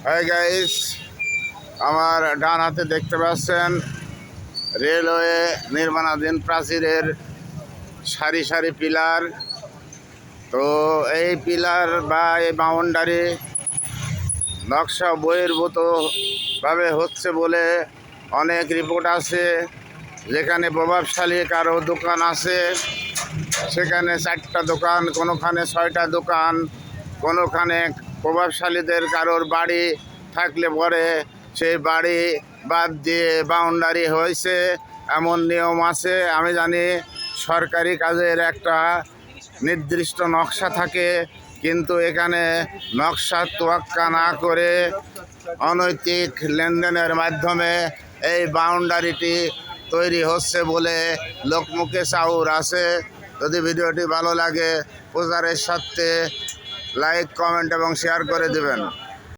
Hi guys, আমার ডান হাতে দেখতে পাচ্ছেন রেলওয়ে নির্মাণাধীন প্রাচীরের সারি সারি পিলার। তো এই পিলার বা এই বাউন্ডারি নকশা বহির্ভূতভাবে হচ্ছে বলে অনেক রিপোর্ট আছে। যেখানে প্রভাবশালী কারো দোকান আছে, সেখানে 4টা দোকান, কোনোখানে 6টা দোকান, কোনোখানে প্রভাবশালীদের কারোর বাড়ি থাকলে পরে সেই বাড়ি বাদ দিয়ে বাউন্ডারি হয়েছে, এমন নিয়ম আছে। আমি জানি সরকারি কাজের একটা নির্দিষ্ট নকশা থাকে, কিন্তু এখানে নকশা তোয়াক্কা না করে অনৈতিক লেনদেনের মাধ্যমে এই বাউন্ডারিটি তৈরি হচ্ছে বলে লোকমুখে চাউর আছে। যদি ভিডিওটি ভালো লাগে প্রচারের সাথে লাইক, কমেন্ট এবং শেয়ার করে দেবেন।